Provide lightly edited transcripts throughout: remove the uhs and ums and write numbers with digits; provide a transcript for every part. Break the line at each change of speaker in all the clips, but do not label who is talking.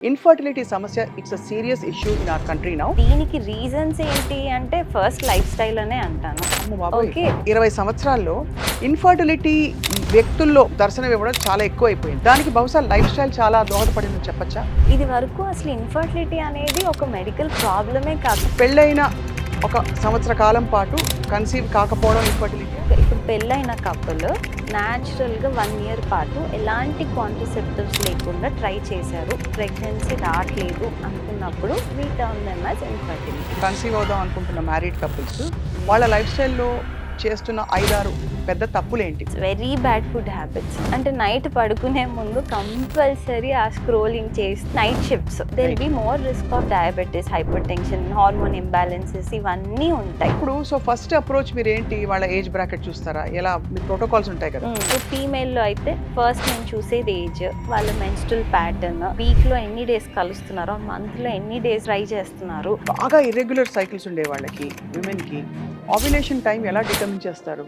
Infertility సమస్య it's a serious issue in our country now.
దీనికి reasons ఏంటి అంటే ఫస్ట్ లైఫ్ స్టైల్ అనే అంటాను.
అమ్మ బాబోయ్,
ఓకే.
20 సంవత్సరాల్లో ఇన్ఫర్టిలిటీ వ్యక్తుల్లో దర్శనం ఇవ్వడం చాలా ఎక్కువ అయిపోయింది. దానికి బహుశా లైఫ్ స్టైల్ చాలా దోహదపడిందని చెప్పచ్చా?
ఇది వరకు అసలు ఇన్ఫర్టిలిటీ అనేది ఒక మెడికల్ ప్రాబ్లమే కాదు.
పెళ్ళైన ఒక సంవత్సర కాలం పాటు కన్సీవ్ కాకపోవడం ఇన్ఫర్టిలిటీ.
ఇప్పుడు పెళ్ళైన కపుల్ న్యాచురల్గా 1 ఇయర్ పాటు ఎలాంటి కాంట్రసెప్టివ్స్ లేకుండా ట్రై చేశారు, ప్రెగ్నెన్సీ రావట్లేదు అనుకున్నప్పుడు we turn them as infertility.
Conceive అవుదాం అనుకుంటున్న మ్యారీడ్ కపుల్స్ వాళ్ళ లైఫ్ స్టైల్లో చేస్తున్న 5-6 పెద్ద తప్పులేంటి?
Very bad food habits. అంటే నైట్ పడుకునే ముందు కంపల్సరీ ఆ స్క్రోలింగ్ చేసి night shifts there be more risk of diabetes, hypertension, hormone imbalances ఇవన్నీ ఉంటాయి.
ఇప్పుడు ఫస్ట్ అప్రోచ్ మీరు ఏంటి? వాళ్ళ ఏజ్ బ్రాకెట్ చూస్తారా? ఎలా మీ ప్రోటోకాల్స్ ఉంటాయి కదా?
ఫీమేల్లో అయితే ఫస్ట్ నేను చూసేది ఏజ్, వాళ్ళ మెన్స్ట్రల్ ప్యాటర్న్, వీక్లో ఎన్ని డేస్ కలుస్తున్నారు, మంత్లో ఎన్ని డేస్ ట్రై చేస్తున్నారు.
బాగా ఇర్రెగ్యులర్ సైకిల్స్ ఉండే వాళ్ళకి, విమెన్కి ఓవ్యులేషన్ టైం ఎలా డిటర్మిన్ చేస్తారు?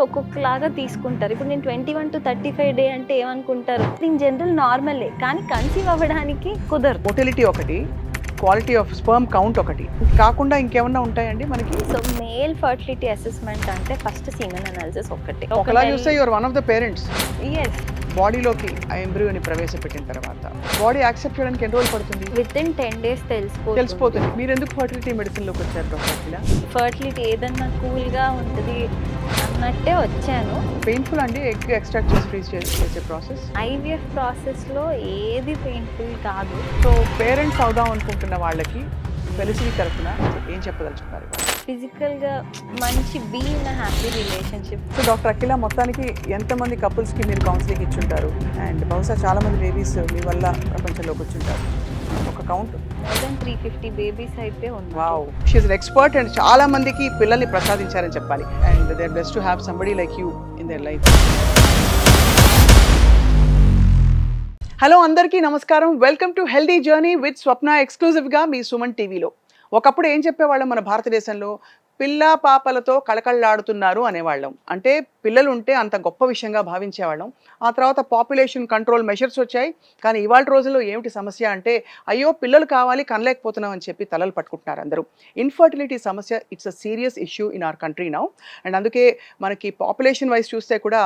ఒక్కొక్కలాగా తీసుకుంటారు. ఇప్పుడు నేను 21 to 35 డే అంటే ఏమనుకుంటారు, ఇన్ జనరల్ నార్మలే, కానీ కన్సీవ్ అవ్వడానికి కుదరదు.
మొటిలిటీ ఒకటి, క్వాలిటీ ఆఫ్ స్పర్మ్ కౌంట్ ఒకటి కాకుండా ఇంకేమన్నా ఉంటాయండి మనకి?
సో మేల్ ఫర్టిలిటీ అసెస్మెంట్ అంటే ఫస్ట్ సీమెన్ అనాలిసిస్ ఒకటి.
ఒకలా చూస్తే your one of the parents.
Yes.
బాడీలోకి ఆ ఎంబ్రియోని ప్రవేశపెట్టిన తర్వాత బాడీ యాక్సెప్ట్ చేయడానికి ఎన్ని రోజులు పడుతుంది?
విత్ ఇన్ 10 days
తెలిసిపోతుంది. మీరు ఎందుకు ఫర్టిలిటీ మెడిసిన్లోకి వచ్చారు డాక్టర్?
ఫర్టిలిటీ ఏదన్నా కూల్గా ఉంటుంది అన్నట్టే వచ్చాను.
పెయిన్ఫుల్ అండి ఎగ్ ఎక్స్ట్రాక్ట్ చేసి ఫ్రీజ్ చేసే ప్రాసెస్?
ఐవీఎఫ్ ప్రాసెస్లో ఏది పెయిన్ఫుల్ కాదు.
సో పేరెంట్స్ అవుదాం అనుకుంటున్న వాళ్ళకి ఫెలిసిటీ తరఫున ఏం చెప్పదలుచుకున్నారు?
ఫిజికల్గా మంచి being happy relationship.
So doctor Akhila, మొత్తానికి ఎంతమంది కపుల్స్కి మీరు కౌన్సిలింగ్ ఇచ్చుంటారు? అండ్ బహుశా చాలామంది బేబీస్ మీ వల్ల ప్రపంచంలోకి వచ్చుంటారు. ఒక కౌంట్
మోర్ దెన్ 350 బేబీస్ అయితే ఉంది.
Wow, she is an expert and చాలా మందికి పిల్లల్ని ప్రసాదించారని చెప్పాలి. And they are blessed to have somebody like you in their life. Hello అందరికీ నమస్కారం. Welcome to healthy journey with Swapna, ఎక్స్క్లూజివ్గా మీ సుమన్ టీవీలో. ఒకప్పుడు ఏం చెప్పేవాళ్ళం మన భారతదేశంలో? పిల్ల పాపలతో కళకళలాడుతున్నారు అనేవాళ్ళం. అంటే పిల్లలు ఉంటే అంత గొప్ప విషయంగా భావించేవాళ్ళం. ఆ తర్వాత పాపులేషన్ కంట్రోల్ మెషర్స్ వచ్చాయి. కానీ ఇవాళ రోజుల్లో ఏమిటి సమస్య అంటే, అయ్యో పిల్లలు కావాలి కనలేకపోతున్నాం అని చెప్పి తలలు పట్టుకుంటున్నారు అందరూ. ఇన్ఫర్టిలిటీ సమస్య it's a serious issue in our country now. And అందుకే మనకి పాపులేషన్ వైజ్ చూస్తే కూడా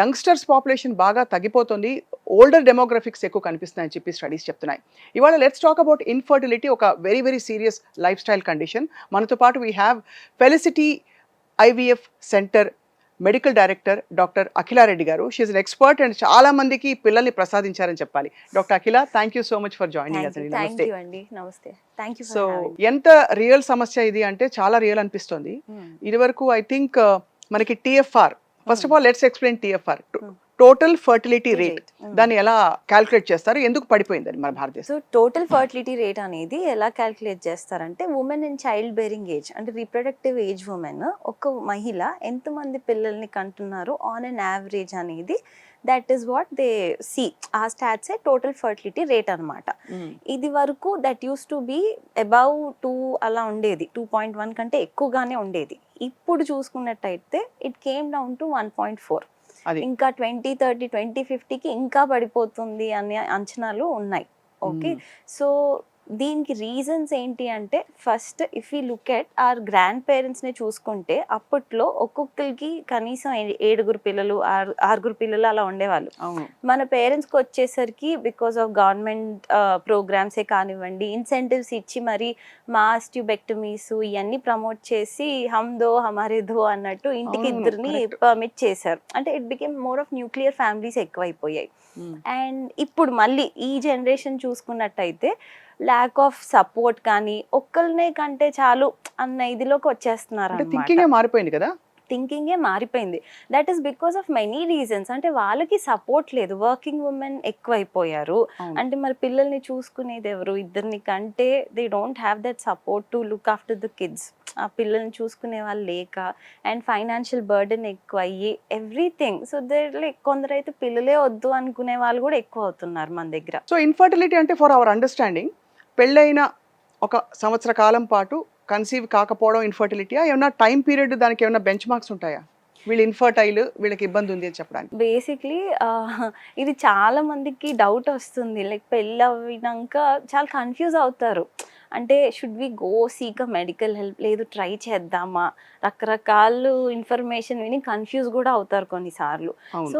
యంగ్స్టర్స్ పాపులేషన్ బాగా తగ్గిపోతుంది, ఓల్డర్ డెమోగ్రఫిక్స్ ఎక్కువ కనిపిస్తున్నాయని చెప్పి స్టడీస్ చెప్తున్నాయి. ఇవాళ లెట్స్ టాక్ అబౌట్ ఇన్ఫర్టిలిటీ, ఒక very very serious lifestyle condition. మనతో పాటు we have Felicity IVF centre medical director doctor Akhila Reddy garu. She is an expert and చాలా మందికి పిల్లల్ని ప్రసాదించారని చెప్పాలి. Doctor Akhila, thank you so much for joining us.
నమస్తే. Thank you.
So ఎంత రియల్ సమస్య ఇది అంటే చాలా రియల్ అనిపిస్తుంది. ఇదివరకు ఐ థింక్ మనకి TFR, first of all let's explain TFR, total fertility rate. దాన్ని ఎలా క్యాల్కులేట్ చేస్తారు, ఎందుకు పడిపోయిందని మన భారతదేశం?
సో టోటల్ ఫర్టిలిటీ రేట్ అనేది ఎలా క్యాల్కులేట్ చేస్తారంటే, women in child bearing age అంటే రీప్రొడక్టివ్ ఏజ్ ఉమెన్, ఒక మహిళ ఎంతమంది పిల్లల్ని కంటున్నారు ఆన్ అన్ యావరేజ్ అనేది, that is what they see. ఆ స్టాట్సే టోటల్ ఫర్టిలిటీ రేట్ అనమాట. ఇది వరకు that used to be above 2 అలా ఉండేది, 2.1 కంటే ఎక్కువగానే ఉండేది. ఇప్పుడు చూసుకున్నట్టయితే ఇట్ కేమ్ డౌన్ టు 1.4. ఇంకా 2030, 2050కి ఇంకా పడిపోతుంది అనే అంచనాలు ఉన్నాయి. ఓకే. సో దీనికి రీజన్స్ ఏంటి అంటే, first if you look at our grand పేరెంట్స్ని చూసుకుంటే, అప్పట్లో ఒక్కొక్కరికి కనీసం 7 పిల్లలు, 6 పిల్లలు అలా ఉండేవాళ్ళు. మన పేరెంట్స్కి వచ్చేసరికి బికాస్ ఆఫ్ గవర్నమెంట్ ప్రోగ్రామ్సే కానివ్వండి, ఇన్సెంటివ్స్ ఇచ్చి మరి మాస్ ట్యూబెక్టమీస్ ఇవన్నీ ప్రమోట్ చేసి హమ్ దో హమారే దో అన్నట్టు ఇంటికి 2 పర్మిట్ చేశారు. అంటే it became more of nuclear families ఎక్కువైపోయాయి. అండ్ ఇప్పుడు మళ్ళీ ఈ జనరేషన్ చూసుకున్నట్టయితే ల్యాక్ ఆఫ్ సపోర్ట్ కానీ, ఒక్కరినే కంటే చాలు అన్న ఇదిలోకి వచ్చేస్తున్నారు.
థింకింగే మారిపోయింది కదా?
థింకింగే మారిపోయింది. That is because of many reasons. అంటే వాళ్ళకి సపోర్ట్ లేదు, వర్కింగ్ ఉమెన్ ఎక్కువైపోయారు. అంటే మరి పిల్లల్ని చూసుకునేది ఎవరు? 2 కంటే they don't have that support to look after the kids. ఆ పిల్లల్ని చూసుకునే వాళ్ళు లేక, అండ్ ఫైనాన్షియల్ బర్డెన్ ఎక్కువ అయ్యి, ఎవ్రీథింగ్. సో దే లైక్ కొందరైతే పిల్లలే వద్దు అనుకునే వాళ్ళు కూడా ఎక్కువ అవుతున్నారు మన దగ్గర.
సో ఇన్ఫర్టిలిటీ అంటే, ఫర్ అవర్ అండర్స్టాండింగ్, పెళ్ళైన ఒక సంవత్సర కాలం పాటు కన్సీవ్ కాకపోవడం ఇన్ఫర్టిలిటీయా? ఏమన్నా టైం పీరియడ్, దానికి ఏమైనా బెంచ్ మార్క్స్ ఉంటాయా? వీళ్ళు ఇన్ఫర్టైల్, వీళ్ళకి ఇబ్బంది ఉంది అని చెప్పడానికి.
బేసిక్లీ ఇది చాలా మందికి డౌట్ వస్తుంది. లైక్ పెళ్ళి అవ్వినాక చాలా కన్ఫ్యూజ్ అవుతారు. అంటే should we go seek a medical help, లేదు ట్రై చేద్దామా, రకరకాలు ఇన్ఫర్మేషన్ విని కన్ఫ్యూజ్ కూడా అవుతారు కొన్నిసార్లు.
అవును.
So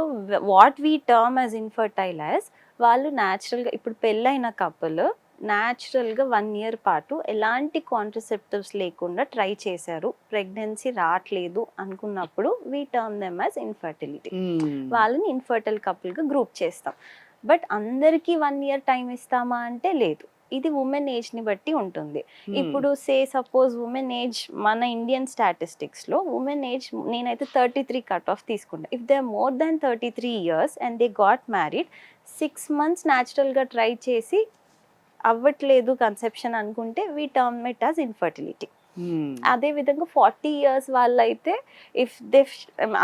what we term as infertile as, వాళ్ళు న్యాచురల్గా ఇప్పుడు పెళ్ళైన కపుల్ న్యాచురల్గా 1 year పాటు ఎలాంటి కాంట్రసెప్టివ్స్ లేకుండా ట్రై చేశారు, ప్రెగ్నెన్సీ రావట్లేదు అనుకున్నప్పుడు we term them as infertility. వాళ్ళని ఇన్ఫర్టైల్ కపుల్గా గ్రూప్ చేస్తాం. బట్ అందరికీ 1 year టైం ఇస్తామా అంటే లేదు. ఇది ఉమెన్ ఏజ్ని బట్టి ఉంటుంది. ఇప్పుడు సపోజ్ ఉమెన్ ఏజ్ మన ఇండియన్ స్టాటిస్టిక్స్లో ఉమెన్ ఏజ్ నేనైతే 33 కట్ ఆఫ్ తీసుకుంటా. If they are more than 33 years and they got married, 6 months న్యాచురల్గా ట్రై చేసి అవ్వట్లేదు కన్సెప్షన్ అనుకుంటే we term it as infertility. అదే విధంగా 40 years వాళ్ళైతే ఇఫ్ దే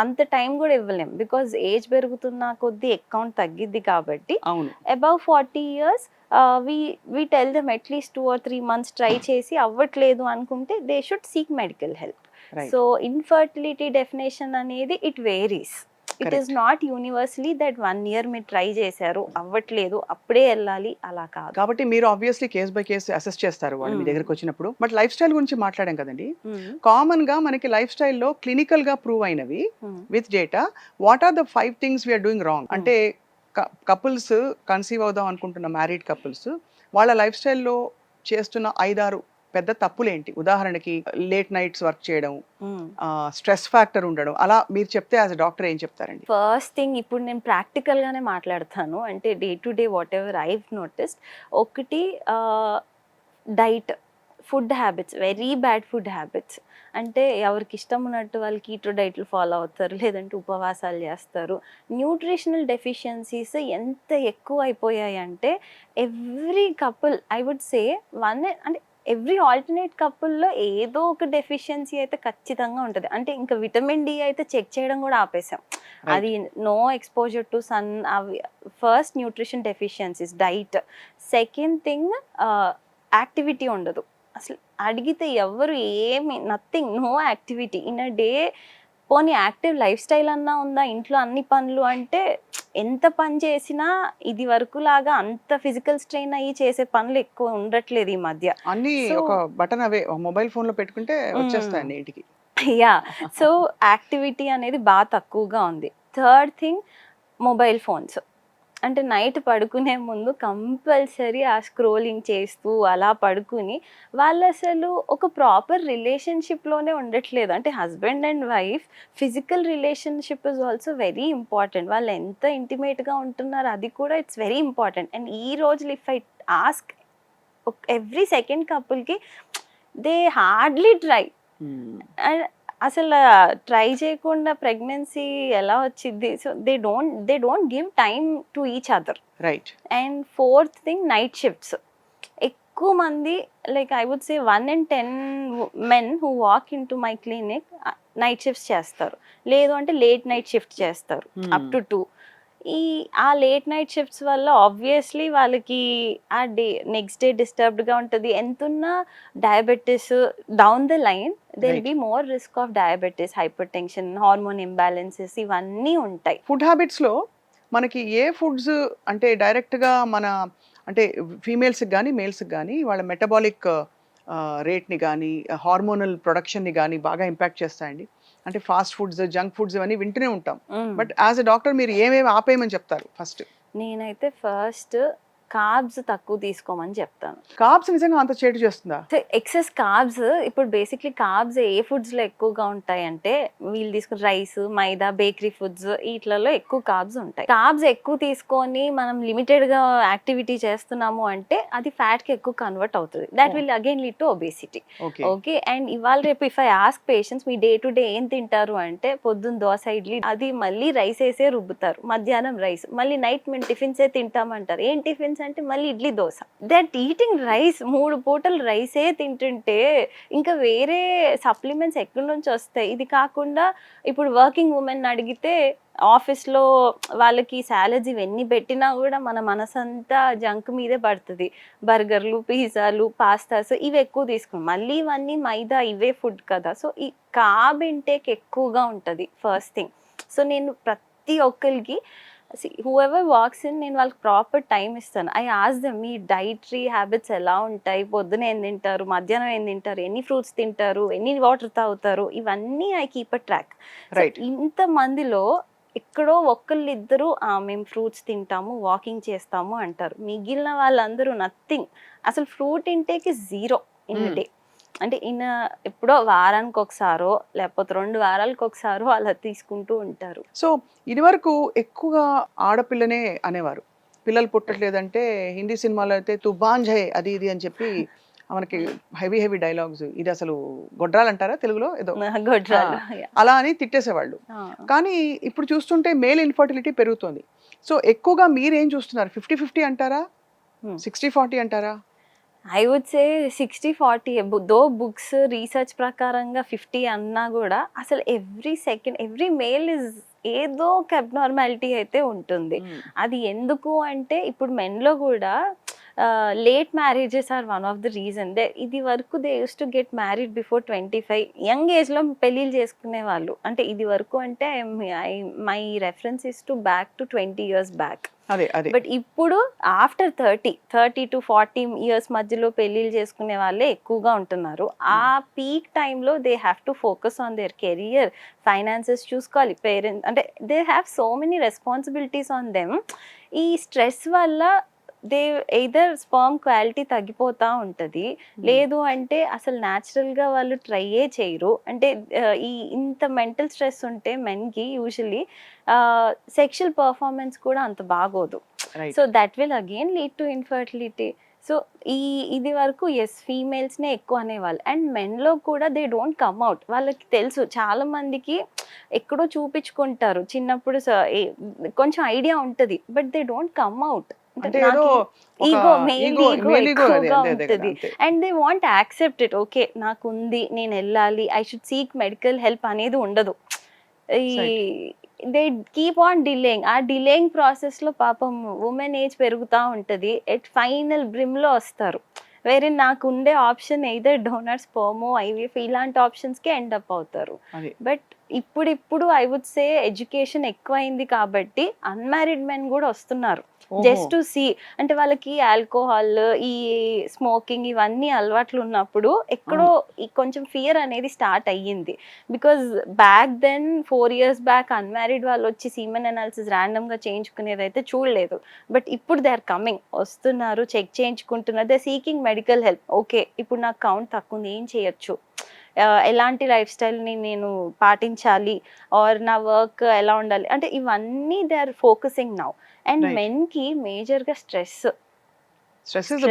అంత టైం కూడా ఇవ్వలేం, బికాజ్ ఏజ్ పెరుగుతున్న కొద్దీ అకౌంట్ తగ్గిద్ది కాబట్టి.
అవును.
Above 40 years we tell them at least 2 or 3 months try చేసి అవ్వట్లేదు అనుకుంటే they should seek medical help.
Right.
So infertility definition అనేది it varies. It is not universally that 1 year మీరు ట్రై చేశారు అవ్వట్లేదు అప్పుడే వెళ్ళాలి, అలా కాదు.
కాబట్టి మీరు obviously case by case assess చేస్తారు వాళ్ళు మీ దగ్గరకు వచ్చినప్పుడు. బట్ లైఫ్ స్టైల్ గురించి మాట్లాడాం కదండి. కామన్ గా మనకి లైఫ్ స్టైల్లో క్లినికల్ గా ప్రూవ్ అయినవి with data, what are the 5 things we are doing wrong? అంటే కపుల్స్ కన్సీవ్ అవుదాం అనుకుంటున్న మ్యారీడ్ కపుల్స్ వాళ్ళ లైఫ్ స్టైల్లో చేస్తున్న 5-6 పెద్ద తప్పులేంటి? ఉదాహరణకి లేట్ నైట్స్ వర్క్ చేయడం, స్ట్రెస్ ఫ్యాక్టర్ ఉండడం, అలా మీరు చెప్తే యాజ్ అ డాక్టర్ ఏం చెప్తారండి?
ఫస్ట్ థింగ్ ఇప్పుడు నేను ప్రాక్టికల్గానే మాట్లాడతాను. అంటే day to day whatever I've noticed, ఒకటి diet, food habits, very bad food habits. అంటే ఎవరికి ఇష్టం ఉన్నట్టు వాళ్ళు కీటో డైట్లు ఫాలో అవుతారు, లేదంటే ఉపవాసాలు చేస్తారు. న్యూట్రిషనల్ డెఫిషియన్సీస్ ఎంత ఎక్కువ అయిపోయాయి అంటే every couple I would say అంటే ఎవ్రీ ఆల్టర్నేట్ కపుల్లో ఏదో ఒక డెఫిషియన్సీ అయితే ఖచ్చితంగా ఉంటుంది. అంటే ఇంకా విటమిన్ డి అయితే చెక్ చేయడం కూడా ఆపేసాం. అది నో ఎక్స్పోజర్ టు సన్. అవి first nutrition deficiencies, diet. Second thing activity ఉండదు అసలు. అడిగితే ఎవరు ఏమి, nothing, no activity in a day. పోనీ యాక్టివ్ లైఫ్ స్టైల్ అన్నా ఉందా? ఇంట్లో అన్ని పనులు అంటే ఎంత పని చేసినా ఇది వరకు లాగా అంత ఫిజికల్ స్ట్రెయిన్ అయ్యి చేసే పనులు ఎక్కువ ఉండట్లేదు ఈ మధ్య.
అన్ని ఒక బటన్ అవే మొబైల్ ఫోన్ లో పెట్టుకుంటే వచ్చేస్తాయండి ఇంటికి.
యా, సో యాక్టివిటీ అనేది బాగా తక్కువగా ఉంది. Third thing mobile phones. అంటే నైట్ పడుకునే ముందు కంపల్సరీ ఆ స్క్రోలింగ్ చేస్తూ అలా పడుకుని వాళ్ళు అసలు ఒక ప్రాపర్ రిలేషన్షిప్లోనే ఉండట్లేదు. అంటే husband and wife physical relationship is also very important. వాళ్ళు ఎంత ఇంటిమేట్గా ఉంటున్నారు అది కూడా ఇట్స్ వెరీ ఇంపార్టెంట్. అండ్ ఈ రోజులు if I ask every second కపుల్కి దే హార్డ్లీ ట్రై. అండ్ అసలు ట్రై చేయకుండా ప్రెగ్నెన్సీ ఎలా వచ్చింది? So they don't give time to each other.
Right.
And fourth thing night shifts. ఎక్కువ మంది like I would say 1 in 10 men who walk into my clinic night shifts చేస్తారు, లేదు అంటే late night shift చేస్తారు up to 2. ఆ late night shifts వల్ల obviously వాళ్ళకి ఆ డే నెక్స్ట్ డే డిస్టర్బ్డ్గా ఉంటుంది. ఎంతున్నా diabetes down the line they will be more risk of diabetes, hypertension, hormone imbalances ఇవన్నీ ఉంటాయి.
ఫుడ్ హ్యాబిట్స్లో మనకి ఏ ఫుడ్స్ అంటే డైరెక్ట్గా మన అంటే ఫీమేల్స్కి కానీ మేల్స్కి కానీ వాళ్ళ మెటబాలిక్ రేట్ని కానీ హార్మోనల్ ప్రొడక్షన్ని కానీ బాగా ఇంపాక్ట్ చేస్తాయండి? అంటే ఫాస్ట్ ఫుడ్స్, జంక్ ఫుడ్స్ ఇవన్నీ వింటూనే ఉంటాం. బట్ యాజ్ ఎ డాక్టర్ మీరు ఏమేమి ఆపేయమని చెప్తారు? ఫస్ట్
నేనైతే కార్బ్స్ తక్కువ తీసుకోమని చెప్తాను.
కార్బ్స్ నిజంగా అంత చేటు చేస్తుందా?
ఎక్సెస్ కార్బ్స్, ఇప్పుడు బేసిక్లీ కార్బ్స్ ఏ ఫుడ్స్లో ఎక్కువగా ఉంటాయి అంటే వీళ్ళు తీసుకుని రైస్, మైదా, బేకరీ ఫుడ్స్ వీటిలలో ఎక్కువ కార్బ్స్ ఉంటాయి. కార్బ్స్ ఎక్కువ తీసుకొని మనం లిమిటెడ్గా యాక్టివిటీ చేస్తున్నాము అంటే అది ఫ్యాట్కి ఎక్కువ కన్వర్ట్ అవుతుంది. That will again lead to obesity. Okay. And ఇవాళ రేపు if I ask patients me day to day ఏం తింటారు అంటే పొద్దున్న దోశ, ఇడ్లీ, అది మళ్ళీ రైస్ వేసే రుబ్బుతారు. మధ్యాహ్నం రైస్, మళ్ళీ నైట్ మేము టిఫిన్సే తింటామంటారు. ఏం టిఫిన్స్ అంటే మళ్ళీ idli, dosa. That eating rice, 3 పూటలు రైసే తింటుంటే ఇంకా వేరే సప్లిమెంట్స్ ఎక్కడి నుంచి వస్తాయి? ఇది కాకుండా ఇప్పుడు వర్కింగ్ ఉమెన్ అడిగితే ఆఫీస్లో వాళ్ళకి సాలరీస్ ఇవన్నీ పెట్టినా కూడా మన మనసంతా జంక్ మీదే పడుతుంది. బర్గర్లు, పిజ్జాలు, పాస్తాస్ ఇవి ఎక్కువ తీసుకున్నాం. మళ్ళీ ఇవన్నీ మైదా ఇవే ఫుడ్ కదా. సో ఈ కార్బ్ ఇంటేక్ ఎక్కువగా ఉంటుంది ఫస్ట్ థింగ్. సో నేను ప్రతి ఒక్కరికి హూఎవర్ వాక్స్ ఇన్ నేను వాళ్ళకి ప్రాపర్ టైం ఇస్తాను. I ask them me dietary habits ఎలా ఉంటాయి, పొద్దున ఏం తింటారు, మధ్యాహ్నం ఏం తింటారు, ఎన్ని ఫ్రూట్స్ తింటారు, ఎన్ని వాటర్ తాగుతారు, ఇవన్నీ I keep a track.
Right.
ఇంత మందిలో ఎక్కడో ఒక్కళ్ళిద్దరు మేము ఫ్రూట్స్ తింటాము, వాకింగ్ చేస్తాము అంటారు. మిగిలిన వాళ్ళందరూ నథింగ్. అసలు fruit intake zero in day. అంటే ఎప్పుడో వారానికి ఒకసారో లేకపోతే 2 వారాలకు ఒకసారో అలా తీసుకుంటూ ఉంటారు.
సో ఇదివరకు ఎక్కువగా ఆడపిల్లనే అనేవారు. పిల్లలు పుట్టట్లేదంటే హిందీ సినిమాలో అయితే తు బాంఝే అది ఇది అని చెప్పి మనకి హెవీ డైలాగ్స్. ఇది అసలు గొడ్రాలంటారా తెలుగులో ఏదో
గొడ్రాలు.
అలా అని తిట్టేసేవాళ్ళు. కానీ ఇప్పుడు చూస్తుంటే మేల్ ఇన్ఫర్టిలిటీ పెరుగుతోంది. సో ఎక్కువగా మీరేం చూస్తున్నారు? 50-50 అంటారా? 60-40 అంటారా?
I would say 60-40. Though books research ప్రకారంగా 50 అన్నా కూడా అసలు ఎవ్రీ మేల్ ఇస్ ఏదో ఒక అబ్నార్మాలిటీ అయితే ఉంటుంది. అది ఎందుకు అంటే ఇప్పుడు మెన్లో కూడా late marriages are one of the reason. ఇది వరకు they used to get married before 25. Young ఏజ్లో పెళ్ళిళ్ళు చేసుకునే వాళ్ళు. అంటే ఇది వరకు అంటే my reference is to back to 20 years back.
అదే
బట్ ఇప్పుడు ఆఫ్టర్ 30 to 40 years మధ్యలో పెళ్ళిళ్ళు చేసుకునే వాళ్ళే ఎక్కువగా ఉంటున్నారు. ఆ పీక్ టైంలో they have to focus on their career, finances చూసుకోవాలి. పేరెంట్స్ అంటే they have so many responsibilities on them. ఈ స్ట్రెస్ వల్ల దే ఎయిదర్ స్పర్మ్ క్వాలిటీ తగ్గిపోతూ ఉంటుంది, లేదు అంటే అసలు న్యాచురల్గా వాళ్ళు ట్రైయే చేయరు. అంటే ఇంత మెంటల్ స్ట్రెస్ ఉంటే మెన్కి యూజువలీ సెక్షువల్ పర్ఫార్మెన్స్ కూడా అంత బాగోదు. So that will again lead to infertility. So ఇది వరకు ఫీమేల్స్నే ఎక్కువ అనేవాళ్ళు. అండ్ మెన్లో కూడా దే డోంట్ కమ్ అవుట్. వాళ్ళకి తెలుసు, చాలా మందికి ఎక్కడో చూపించుకుంటారు చిన్నప్పుడు, కొంచెం ఐడియా ఉంటుంది, but they don't come out. Male ego ఎక్కువగా ఉంటుంది. And they want accept it. Okay నాకు ఉంది, నేను వెళ్ళాలి, I should seek medical help అనేది ఉండదు. They keep on delaying. ఆ డిలేయింగ్ ప్రాసెస్లో పాపం ఉమెన్ ఏజ్ పెరుగుతూ ఉంటుంది. ఫైనల్ బ్రిమ్లో వస్తారు. వేరే నాకు ఉండే ఆప్షన్ ఎయిదర్ డోనర్, స్పర్మో, ఐవీఎఫ్ ఇలాంటి ఆప్షన్స్కే ఎండప్ అవుతారు. బట్ ఇప్పుడు ఐ వుడ్ సే ఎడ్యుకేషన్ ఎక్కువైంది కాబట్టి అన్మ్యారీడ్ మెన్ కూడా వస్తున్నారు జస్ట్ టు సీ. అంటే వాళ్ళకి ఆల్కహాల్, ఈ స్మోకింగ్ ఇవన్నీ అలవాట్లు ఉన్నప్పుడు ఎక్కడో కొంచెం ఫియర్ అనేది స్టార్ట్ అయ్యింది. Because back then 4 years back unmarried వాళ్ళు వచ్చి సీమెన్ అనాలిసిస్ ర్యాండమ్గా చేయించుకునేది అయితే చూడలేదు. బట్ ఇప్పుడు దే ఆర్ కమింగ్, వస్తున్నారు, చెక్ చేయించుకుంటున్నారు, they seeking medical help. Okay ఇప్పుడు నాకు కౌంట్ తక్కువ ఉంది, ఏం చేయొచ్చు, ఎలాంటి లైఫ్ స్టైల్ని నేను పాటించాలి, ఆర్ నా వర్క్ ఎలా ఉండాలి, అంటే ఇవన్నీ they are focusing now. And మెన్కి మేజర్గా stress
is the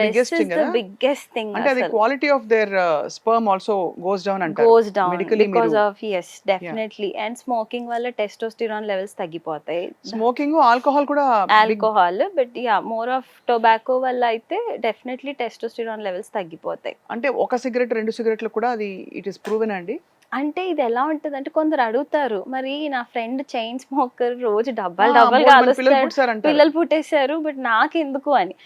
biggest thing. అంటే అది quality of their sperm also goes down అంటారు.
Goes down because of definitely. And smoking వల్ల టెస్టోస్టిరాన్ లెవెల్స్ తగ్గిపోతాయి.
స్మోకింగ్, ఆల్కహాల్ కూడా.
Alcohol, but more of tobacco వల్ల అయితే డెఫినెట్లీ టెస్టోస్టిరాన్ లెవెల్స్ తగ్గిపోతాయి.
అంటే ఒక సిగరెట్ 2 సిగరెట్లు కూడా అది ఇట్ ఇస్ ప్రూవెన్ అండి.
అంటే ఇది ఎలా ఉంటుంది అంటే కొందరు అడుగుతారు, మరి నా ఫ్రెండ్ చైన్ స్మోకర్ రోజు డబ్బాలు పిల్లలు పుట్టేశారు, బట్ నాకెందుకు అని.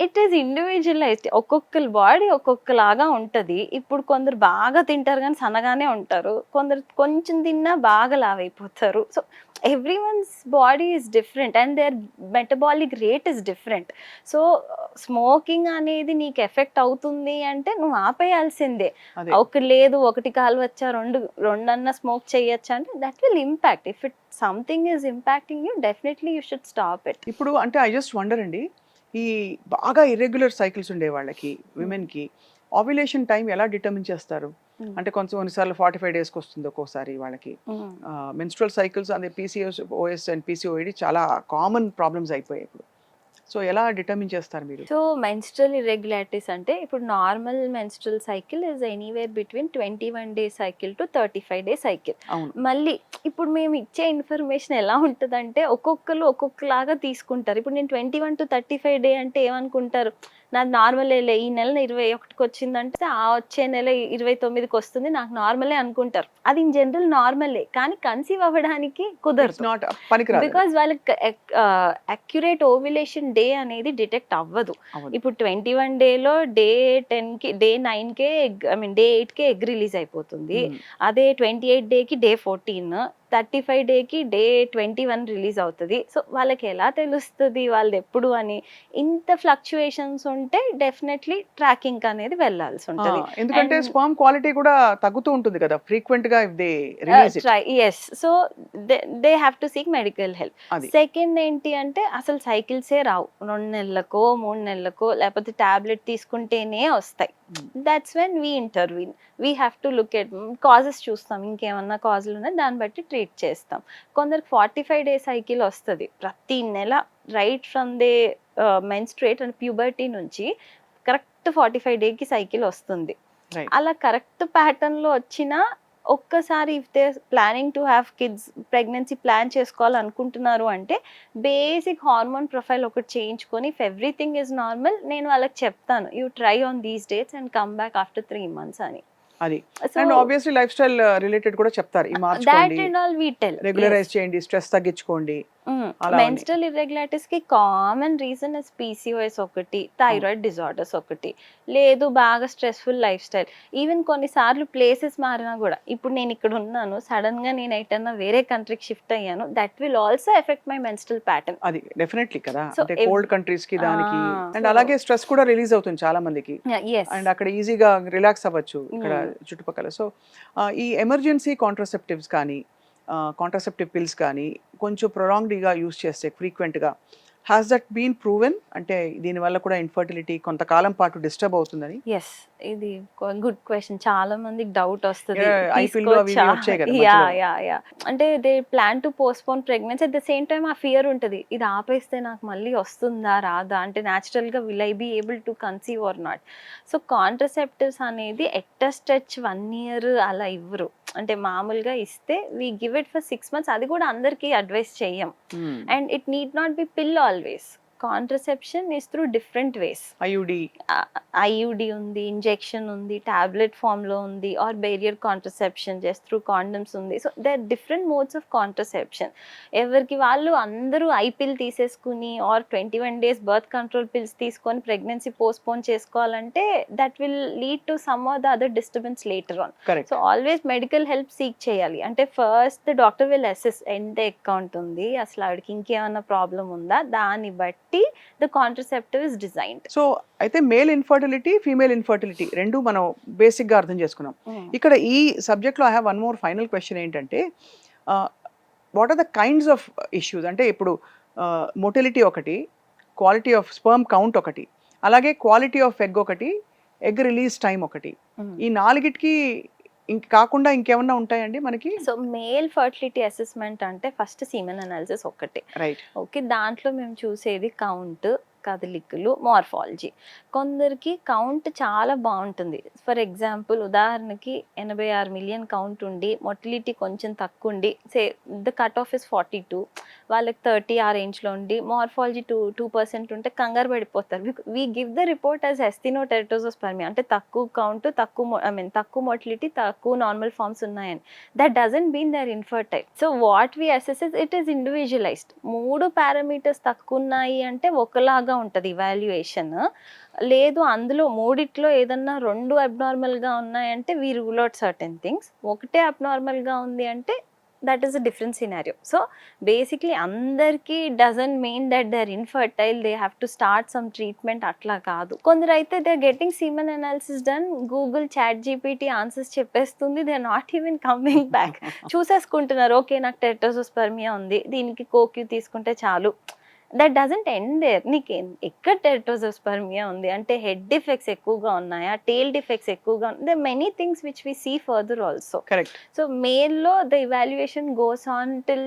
It is individualised. ఒక్కొక్కరి బాడీ ఒక్కొక్కలాగా ఉంటుంది. ఇప్పుడు కొందరు బాగా తింటారు కానీ సన్నగానే ఉంటారు, కొందరు కొంచెం తిన్నా బాగా లావైపోతారు. So everyone's body is different and their metabolic rate is different. So smoking అనేది నీకు ఎఫెక్ట్ అవుతుంది అంటే నువ్వు ఆపేయాల్సిందే. లేదు ఒకటి కాలు వచ్చా రెండన్నా స్మోక్ చేయొచ్చా అంటే that will impact. If it something is impacting you, definitely you should stop it.
ఇప్పుడు అంటే ఐ జస్ట్ వండర్ అండి, ఈ బాగా ఇర్రెగ్యులర్ సైకిల్స్ ఉండే వాళ్ళకి, విమెన్కి ఓవ్యులేషన్ టైం ఎలా డిటర్మిన్ చేస్తారు? అంటే కొన్నిసార్లు 45 daysకి వస్తుంది ఒక్కోసారి వాళ్ళకి. మెన్స్ట్రువల్ సైకిల్స్ అదే PCOS అండ్ PCOD చాలా కామన్ ప్రాబ్లమ్స్ అయిపోయాయి ఇప్పుడు. సో ఎలా డిటర్మిన్ చేస్తారు మీరు?
సో మెన్స్ట్రల్ ఇర్రెగ్యులారిటీస్ అంటే ఇప్పుడు normal menstrual cycle is anywhere between 21 days cycle to 35 days cycle. మళ్ళీ ఇప్పుడు మేము ఇచ్చే ఇన్ఫర్మేషన్ ఎలా ఉంటుందంటే ఒక్కొక్కరు ఒక్కొక్కలాగా తీసుకుంటారు. ఇప్పుడు నేను 21 to 35 day అంటే ఏమనుకుంటారు, నాది నార్మలే, ఈ నెల 21కి వచ్చిందంటే ఆ వచ్చే నెల 29కి వస్తుంది, నాకు నార్మలే అనుకుంటారు. అది ఇన్ జనరల్ నార్మలే, కానీ కన్సీవ్ అవ్వడానికి
ఇట్స్
కుదరదు.
నాట్ పనికిరాదు.
బికాజ్ వాళ్ళకి అక్యురేట్ ఓవ్యులేషన్ డే అనేది డిటెక్ట్ అవ్వదు.
అవును.
ఇప్పుడు 21 డేలో డే 10కి డే 9కే డే 8కే ఎగ్ రిలీజ్ అయిపోతుంది.
Hmm.
అదే 28 డేకి డే 14, 35 డేకి డే 21 రిలీజ్ అవుతుంది. సో వాళ్ళకి ఎలా తెలుస్తుంది వాళ్ళది ఎప్పుడు అని? ఇంత ఫ్లక్చుయేషన్స్ ఉంటే డెఫినెట్లీ ట్రాకింగ్ అనేది వెళ్ళాల్సి ఉంటుంది.
ఎందుకంటే స్పర్మ్ క్వాలిటీ కూడా తగ్గుతూ ఉంటుంది కదా ఫ్రీక్వెంట్ గా if they release it.
Yes, so they have to seek medical help.
అది
సెకండ్ ఏంటి అంటే అసలు సైకిల్సే రావు, 2 నెలలకో 3 నెలలకో, లేకపోతే టాబ్లెట్ తీసుకుంటేనే వస్తాయి. That's when we intervene. We have to look at causes, చూస్తాం ఇంకేమన్నా కాజులు ఉన్నాయి, దాన్ని బట్టి ట్రీట్ చేస్తాం. కొందరికి 45 డే సైకిల్ వస్తుంది ప్రతి నెల, right from they menstruate and puberty నుంచి కరెక్ట్ 45 డేకి సైకిల్ వస్తుంది.
Right.
అలా కరెక్ట్ ప్యాటర్న్లో వచ్చినా ఒక్కసారి if they planning to have kids, pregnancy plan చేసుకోవాలనుకుంటున్నారు అంటే బేసిక్ హార్మోన్ ప్రొఫైల్ ఒకటి చేయించుకొని ఇఫ్ ఎవ్రీథింగ్ ఈజ్ నార్మల్, నేను వాళ్ళకి చెప్తాను you try on these dates and come back after 3 months అని.
అది
so
and obviously lifestyle related కూడా చెప్తారు. ఈ
దాట్
మార్చుకోండి,
and all we tell.
Regularize చేయండి, స్ట్రెస్ తగ్గించుకోండి. అలా అని.
మెన్స్ట్రల్ ఇర్రెగ్యులారిటీస్ కి కామన్ రీజన్ ఇస్ PCOS ఒకటి, థైరాయిడ్ డిజార్డర్స్ ఒకటి, లేదు బాగా స్ట్రెస్ఫుల్ లైఫ్ స్టైల్. ఈవెన్ కొన్నిసార్లు ప్లేసెస్ మారినా కూడా, ఇప్పుడు నేను ఇక్కడ ఉన్నాను, సడన్ గా నేను ఎటన్నా వేరే కంట్రీకి షిఫ్ట్ అయ్యాను, that will also affect my menstrual pattern.
అది డెఫినెట్లీ కదా,
So,
అంటే కోల్డ్ కంట్రీస్ కి దానికి అండ్
so-
అలాగే స్ట్రెస్ కూడా రిలీజ్ అవుతుంది చాలా మందికి
ఎస్,
అండ్ అక్కడ ఈజీగా రిలాక్స్ అవ్వచ్చు ఇక్కడ చుట్టుపక్కల. సో ఈ ఎమర్జెన్సీ కాంట్రాసెప్టివ్స్ కానీ కాంట్రాసెప్టివ్ పిల్స్ కానీ కొంచెం ప్రొలాంగ్డ్గా యూస్ చేస్తే ఫ్రీక్వెంట్గా, హ్యాస్ దట్ బీన్ ప్రూవెన్? అంటే దీనివల్ల కూడా ఇన్ఫర్టిలిటీ కొంతకాలం పాటు డిస్టర్బ్ అవుతుందని.
ఎస్, ఇది గుడ్ క్వశ్చన్. చాలా మందికి డౌట్ వస్తుంది.
IPL లో అవి ఇవి వచ్చాయి కదా
యా
మధ్యలో.
యా యా అంటే they plan to postpone pregnancy, at the same time ఆ ఫియర్ ఉంటుంది, ఇది ఆపేస్తే నాకు మళ్ళీ వస్తుందా రాదా, అంటే న్యాచురల్ గా will I be able to conceive or not. So contraceptives అనేది ఎట్ స్ట్రెచ్ 1 year అలా ఇవ్వరు. అంటే మామూలుగా ఇస్తే we give it for 6 months. అది కూడా అందరికీ అడ్వైస్ చెయ్యం.
Hmm.
And it need not be pill always. Contraception is through different ways. IUD ఉంది, ఇంజెక్షన్ ఉంది, టాబ్లెట్ ఫామ్లో ఉంది, or barrier contraception just through condoms ఉంది. So they are different modes of contraception. ఎవరికి వాళ్ళు అందరూ ఐపిల్ తీసేసుకుని or 21 days birth control pills తీసుకొని ప్రెగ్నెన్సీ పోస్ట్పోన్ చేసుకోవాలంటే that will lead to some or the other disturbance later on.
Correct.
So always medical help seek చేయాలి. అంటే first the doctor will assess ఎంత అకౌంట్ ఉంది, అసలు ఆవిడకి ఇంకేమైనా ప్రాబ్లం ఉందా, దాన్ని బట్టి the contraceptive is designed.
So అయితే మేల్ ఇన్ఫర్టిలిటీ, ఫీమేల్ ఇన్ఫర్టిలిటీ రెండు మనం బేసిక్గా అర్థం చేసుకున్నాం. ఇక్కడ ఈ సబ్జెక్ట్లో I have one more final question ఏంటంటే, what are the kinds of issues? అంటే ఇప్పుడు మొటిలిటీ ఒకటి, క్వాలిటీ ఆఫ్ స్పర్మ్ కౌంట్ ఒకటి, అలాగే క్వాలిటీ ఆఫ్ ఎగ్ ఒకటి, ఎగ్ రిలీజ్ టైం ఒకటి. ఈ నాలుగిటికి కాకుండా ఇంకేమన్నా ఉంటాయండి మనకి?
సో మేల్ ఫర్టిలిటీ అసెస్మెంట్ అంటే ఫస్ట్ సీమెన్ అనాలిసిస్ ఒకటి.
రైట్.
ఓకే, దాంట్లో మేము చూసేది కౌంట్, కదలికలు, మార్ఫాలజీ. కొందరికి కౌంట్ చాలా బాగుంటుంది. ఫర్ ఎగ్జాంపుల్ ఉదాహరణకి 86 million కౌంట్ ఉండి మొటిలిటీ కొంచెం తక్కువ ఉండి, say the cut off is 42, వాళ్ళకి 30 ఆ రేంజ్లో ఉండి మార్ఫాలజీ 2% ఉంటే కంగారు పడిపోతారు. We give the report as asthenoteratozoospermia, అంటే తక్కువ కౌంట్, తక్కువ మొటిలిటీ, తక్కువ నార్మల్ ఫార్మ్స్ ఉన్నాయని. That doesn't mean they are infertile. So what we assess it is individualised. 3 parameters తక్కువ ఉన్నాయి అంటే ఒకలాగా ఉంటుంది ఇవాల్యుయేషన్. లేదు అందులో మూడిట్లో ఏదన్నా 2 అబ్నార్మల్గా ఉన్నాయంటే we rule out certain things. ఒకటే అబ్నార్మల్గా ఉంది అంటే that is a different scenario. So basically అందరికీ doesn't mean that they are infertile, they have to start some treatment, అట్లా కాదు. కొందరు అయితే they are getting semen analysis done, Google ChatGPT answers చెప్పేస్తుంది, they are not even coming back. చూసేసుకుంటున్నారు, okay నాకు teratozoospermia ఉంది, దీనికి కోక్యూ తీసుకుంటే చాలు. That doesn't end there. నీకు ఎక్కడ టెరిటోజోస్పర్మియా ఉంది అంటే హెడ్ డిఫెక్ట్స్ ఎక్కువగా ఉన్నాయా, టేల్ డిఫెక్ట్స్ ఎక్కువగా ఉన్నాయి, they many things which we see further also.
Correct.
So మేల్లో the evaluation goes on till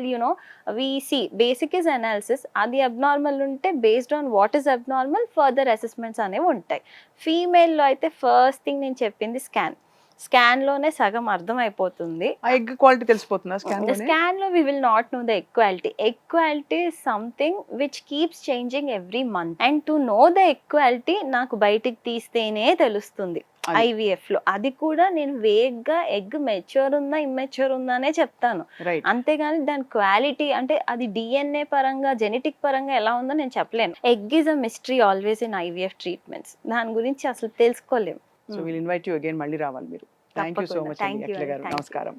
we see basic is analysis. అది అబ్నార్మల్ ఉంటే based on what is abnormal further assessments అనేవి ఉంటాయి. ఫీమేల్లో అయితే ఫస్ట్ థింగ్ నేను చెప్పింది స్కాన్. స్కాన్ లోనే సగం అర్థం అయిపోతుంది.
ఆ ఎగ్ క్వాలిటీ తెలిసిపోతుందా స్కాన్ లోనే?
స్కాన్ లో we will not know the egg quality. Egg quality is something which keeps changing every month, and to know the egg quality నాకు బయటికి తీస్తేనే తెలుస్తుంది
అది.
ఐవీఎఫ్ లో. అది కూడా నేను వేగ్గా ఎగ్ మెచ్యూర్ ఉందా ఇమ్మెచ్యూర్ ఉందా అనే చెప్తాను,
రైట్.
అంతేగాని దాని క్వాలిటీ అంటే అది డిఎన్ఏ పరంగా జెనెటిక్ పరంగా ఎలా ఉందో నేను చెప్పలేను. Egg is a mystery always in IVF treatments. దాని గురించి అసలు తెలుసుకోలేము.
So will invite you again, మళ్ళీ రావాలి మీరు. థ్యాంక్ యూ సో
తప్పకుండా.
మచ్
Thank
అండి
you
అఖిల
అండి.
గారు.
Thank you.
నమస్కారం.